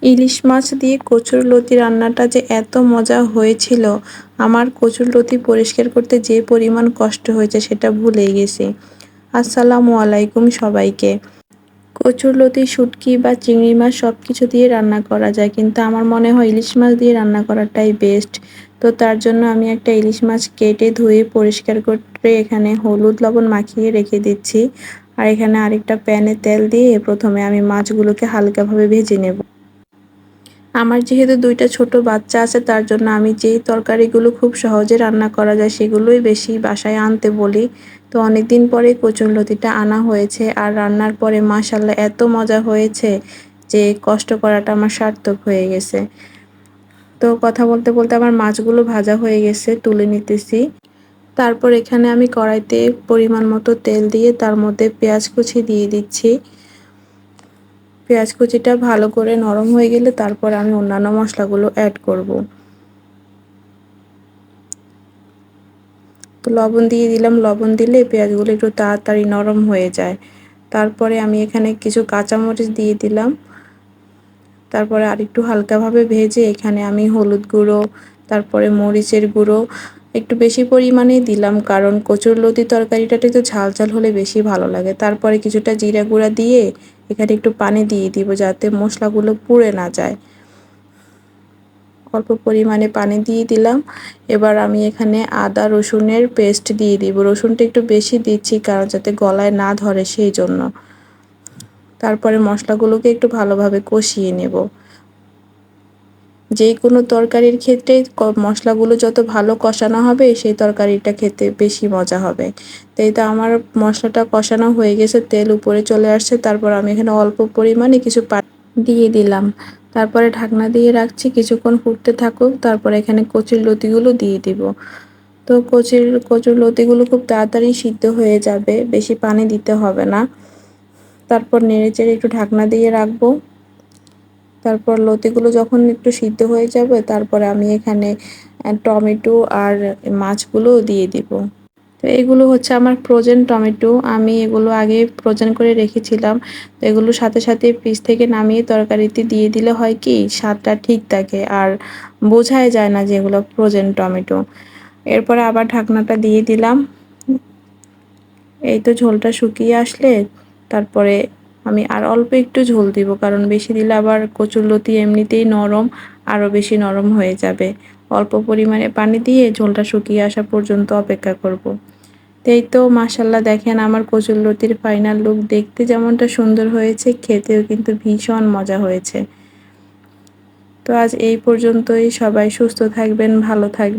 ইলিশ মাছ দিয়ে কচুরলতি রান্নাটা যে এত মজা হয়েছিল, আমার কচুরলতি পরিষ্কার করতে যে পরিমাণ কষ্ট হয়েছে সেটা ভুলেই গেছি। আসসালামু আলাইকুম সবাইকে। কচুরলতি, শুটকি বা চিংড়ি মাছ সব কিছু দিয়ে রান্না করা যায়, কিন্তু আমার মনে হয় ইলিশ মাছ দিয়ে রান্না করাটাই বেস্ট। তো তার জন্য আমি একটা ইলিশ মাছ কেটে ধুয়ে পরিষ্কার করে এখানে হলুদ লবণ মাখিয়ে রেখে দিচ্ছি। আর এখানে আরেকটা প্যানে তেল দিয়ে প্রথমে আমি মাছগুলোকে হালকাভাবে ভেজে নেব। আমার যেহেতু 2টা ছোট বাচ্চা আছে, তার জন্য আমি যেই তরকারিগুলো খুব সহজে রান্না করা যায় সেগুলোই বেশি বাসায় আনতে বলি। তো অনেকদিন পরে কচুরলতিটা আনা হয়েছে, আর রান্নার পরে মাশাআল্লাহ এত মজা হয়েছে যে কষ্ট করাটা আমার সার্থক হয়ে গেছে। তো কথা বলতে বলতে আমার মাছগুলো ভাজা হয়ে গেছে, তুলে নিতেছি। তারপর এখানে আমি কড়াইতে পরিমাণ মতো তেল দিয়ে তার মধ্যে পেঁয়াজ কুচি দিয়ে দিচ্ছি। পেঁয়াজ কুচিটা ভালো করে নরম হয়ে গেলে তারপর আমি অন্যান্য মশলাগুলো অ্যাড করব। তো লবণ দিয়ে দিলাম, লবণ দিলে পেঁয়াজগুলো একটু তাড়াতাড়ি নরম হয়ে যায়। তারপরে আমি এখানে কিছু কাঁচামরিচ দিয়ে দিলাম। তারপরে আরেকটু হালকাভাবে ভেজে এখানে আমি হলুদ গুঁড়ো, তারপরে মরিচের গুঁড়ো একটু বেশি পরিমাণেই দিলাম, কারণ কচুরলতি তরকারিটাতে একটু ঝাল ঝাল হলে বেশি ভালো লাগে। তারপরে কিছুটা জিরা গুঁড়া দিয়ে এখানে একটু পানি দিয়ে দিব যাতে মশলাগুলো পুড়ে না যায়। অল্প পরিমাণে পানি দিয়ে দিলাম। এবার আমি এখানে আদা রসুনের পেস্ট দিয়ে দিব। রসুনটা একটু বেশি দিচ্ছি কারণ যাতে গলায় না ধরে সেই জন্য। তারপরে মশলাগুলোকে একটু ভালোভাবে কষিয়ে নেব। যে কোনো তরকারির ক্ষেত্রে মশলাগুলো যত ভালো কষানো হবে সেই তরকারিটা খেতে বেশি মজা হবে। তো এই তো আমার মশলাটা কষানো হয়ে গেছে, তেল উপরে চলে আসছে। তারপর আমি এখানে অল্প পরিমাণে কিছু পানি দিয়ে দিলাম। তারপরে ঢাকনা দিয়ে রাখছি, কিছুক্ষণ ফুটতে থাকুক। তারপরে এখানে কচুরলতিগুলো দিয়ে দিব। তো কচুরলতিগুলো খুব তাড়াতাড়ি সিদ্ধ হয়ে যাবে, বেশি পানি দিতে হবে না। তারপর নেড়েচেড়ে একটু ঢাকনা দিয়ে রাখবো। তারপর লতিগুলো যখন একটু সিদ্ধ হয়ে যাবে তারপরে আমি এখানে টমেটো আর মাছগুলো দিয়ে দিব। তো এগুলো হচ্ছে আমার ফ্রোজেন টমেটো, আমি এগুলো আগে ফ্রোজেন করে রেখেছিলাম। তো এগুলো সাথে সাথে ফ্রিজ থেকে নামিয়ে তরকারিতে দিয়ে দিলে হয় কি স্বাদটা ঠিক থাকে আর বোঝাই যায় না যে এগুলো ফ্রোজেন টমেটো। এরপরে আবার ঢাকনাটা দিয়ে দিলাম। এই তো ঝোলটা শুকিয়ে আসলে তারপরে আমি আর অল্প একটু ঝোল দিব, কারণ বেশি দিলে আবার কচুরলতি এমনিতেই নরম, আরও বেশি নরম হয়ে যাবে। অল্প পরিমাণে পানি দিয়ে ঝোলটা শুকিয়ে আসা পর্যন্ত অপেক্ষা করব। এই তো মাশাআল্লাহ দেখেন আমার কচুরলতির ফাইনাল লুক দেখতে যেমনটা সুন্দর হয়েছে, খেতেও কিন্তু ভীষণ মজা হয়েছে। তো আজ এই পর্যন্তই, সবাই সুস্থ থাকবেন, ভালো থাকবেন।